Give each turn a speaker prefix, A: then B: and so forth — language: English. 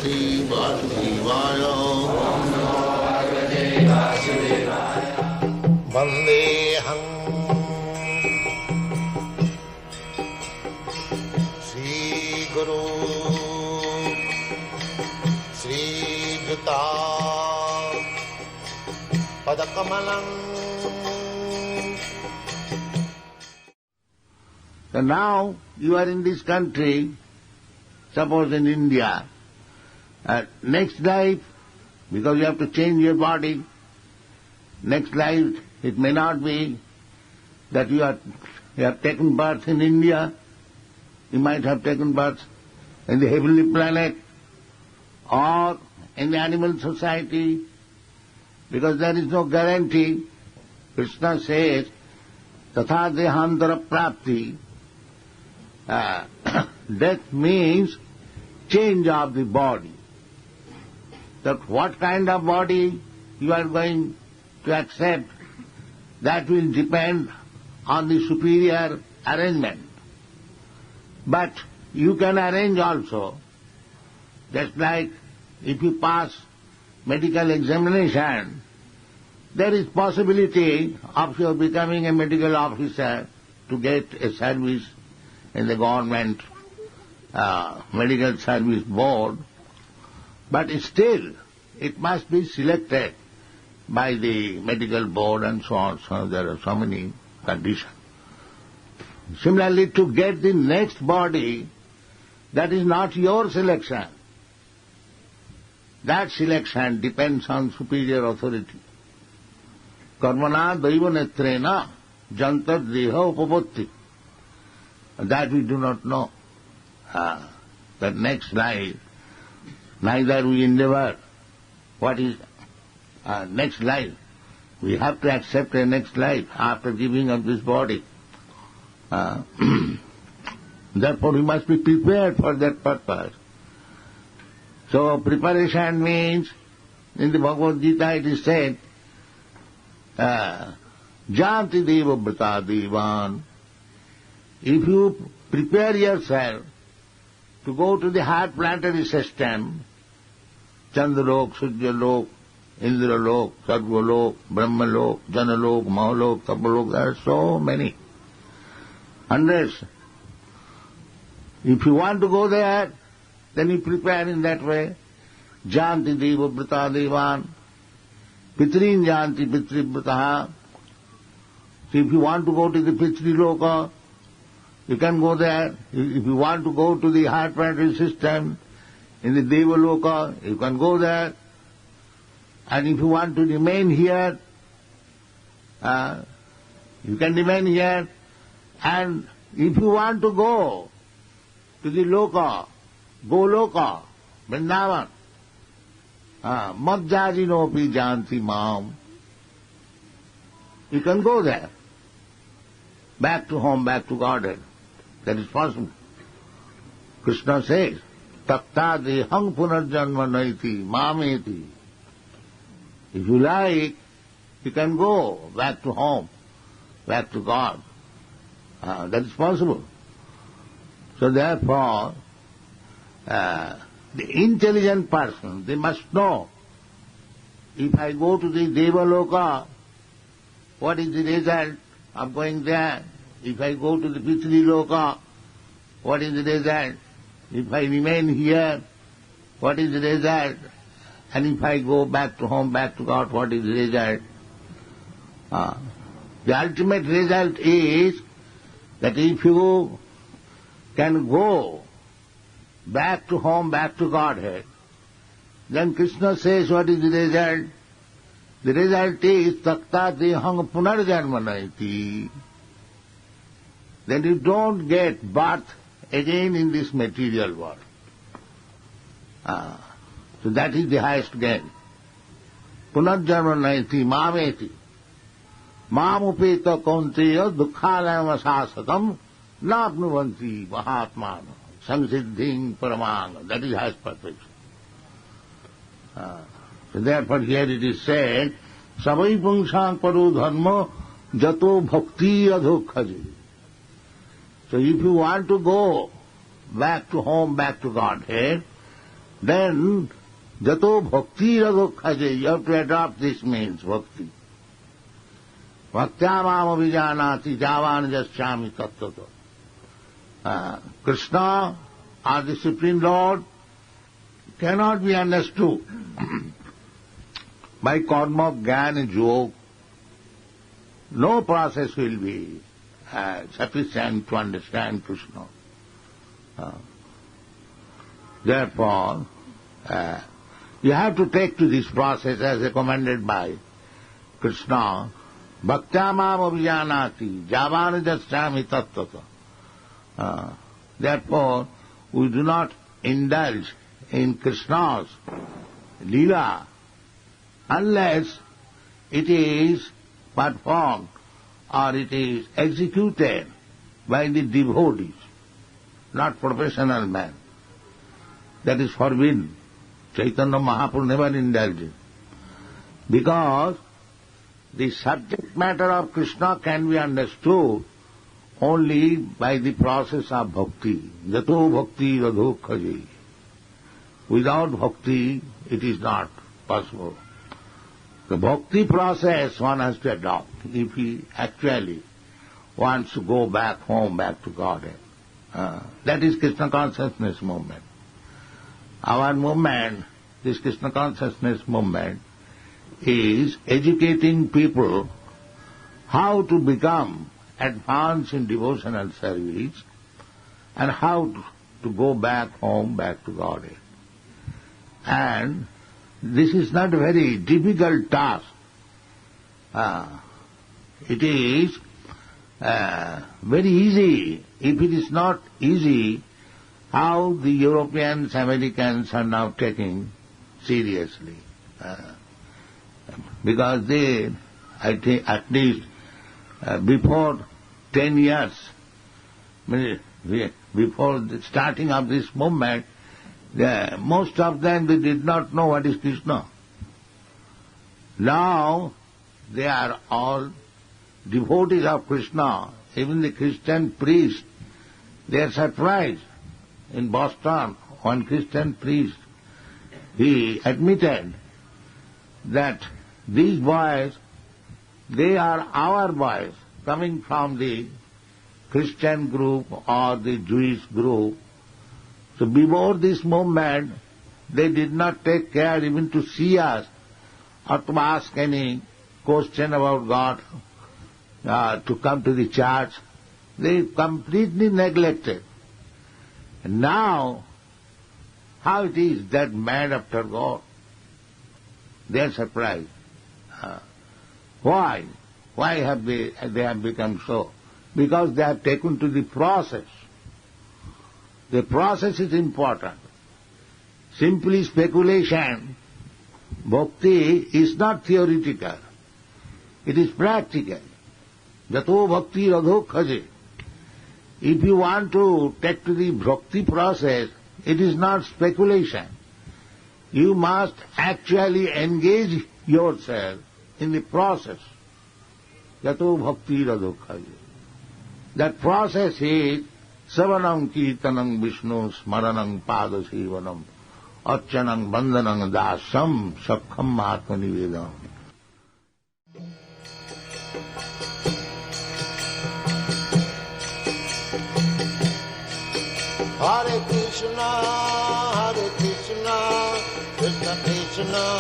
A: Bhagavate Vasudevaya. Vandeham Sri Guru Sri Juta Padakamalam. So now you are in this country, suppose in India, next life, because you have to change your body, next life it may not be that you have taken birth in India, you might have taken birth in the heavenly planet or in the animal society, because there is no guarantee. Krishna says, tatha dehantara prapti. Death means change of the body. That what kind of body you are going to accept, that will depend on the superior arrangement. But you can arrange also, just like if you pass medical examination, there is possibility of your becoming a medical officer to get a service in the government medical service board, but still it must be selected by the medical board and so on. So there are so many conditions. Similarly, to get the next body, that is not your selection. That selection depends on superior authority. Karmana daiva netrena jantar deha upapatti. That we do not know. That next life, neither we endeavor what is next life. We have to accept a next life after giving up this body. Therefore we must be prepared for that purpose. So preparation means, in the Bhagavad-gita it is said, Janti deva brata devan. If you prepare yourself to go to the higher planetary system, Chandralok, Suryalok, Indralok, Sarvalok, Brahmalok, Janalok, Mahalok, Tapalok, there are so many, hundreds. If you want to go there, then you prepare in that way. Janti deva brata devan, Pitrin janti pitri brataha. So if you want to go to the Pitri Loka, you can go there. If you want to go to the higher planetary system, in the Deva Loka, you can go there. And if you want to remain here, you can remain here. And if you want to go to the Loka, Goloka, Vrindavan, Madhyajinopi janti mam, you can go there. Back to home, back to Godhead. That is possible. Krishna says, Takta dehang punarjanma naiti mameti. If you like, you can go back to home, back to God. That is possible. So therefore, the intelligent person, they must know, if I go to the Devaloka, what is the result of going there? If I go to the Pitri Loka, what is the result? If I remain here, what is the result? And if I go back to home, back to God, what is the result? The ultimate result is that if you can go back to home, back to Godhead, then Krishna says, what is the result? The result is takta dehang punarjanmanaiti. Then you don't get birth again in this material world. So that is the highest gain. Punarjanmanaiti mameti. Mamupeta kaunteya dukkhalayam asasatam napnuvanti mahatmana samsiddhing paramanga. That is highest perfection. So therefore here it is said, Savai pungsang paro dharma jato bhakti adhokhaji. So if you want to go back to home, back to Godhead, then jato bhakti radokhaje, you have to adopt this means, bhakti. Bhaktyamam avijanati javan jasyami tattvato. Krishna, our the Supreme Lord, cannot be understood by karma, jnana and yoga. No process will be sufficient to understand Krishna. Therefore, you have to take to this process as recommended by Krishna. Bhaktyamam avijanati javana jasyami tattvato. Therefore, we do not indulge in Krishna's Leela unless it is performed or it is executed by the devotees, not professional men. That is forbidden. Chaitanya Mahaprabhu never indulged. Because the subject matter of Krishna can be understood only by the process of bhakti. Jato bhakti radokhaji. Without bhakti, it is not possible. The bhakti process one has to adopt if he actually wants to go back home, back to Godhead. That is Krishna consciousness movement. Our movement, this Krishna consciousness movement, is educating people how to become advanced in devotional service and how to go back home, back to Godhead. And this is not a very difficult task. It is very easy. If it is not easy, how the Europeans, Americans are now taking seriously. Because they, I think, at least before 10 years, before the starting of this movement, most of them, they did not know what is Krishna. Now, they are all devotees of Krishna. Even the Christian priest, they are surprised. In Boston, one Christian priest, he admitted that these boys, they are our boys, coming from the Christian group or the Jewish group. So before this movement, they did not take care even to see us or to ask any question about God, to come to the church. They completely neglected. And now, how it is that mad after God? They are surprised. Why? Why have they have become so? Because they have taken to the process. The process is important. Simply speculation, bhakti is not theoretical. It is practical. Jato bhakti radokhaje. If you want to take to the bhakti process, it is not speculation. You must actually engage yourself in the process. Jato bhakti radokhaje. That process is Savanam Kirtanam Vishnu Smaranam Padasivanam Archanam Bandhanam Dasam Sakham Atmanivedam. Hare Krishna, Krishna Krishna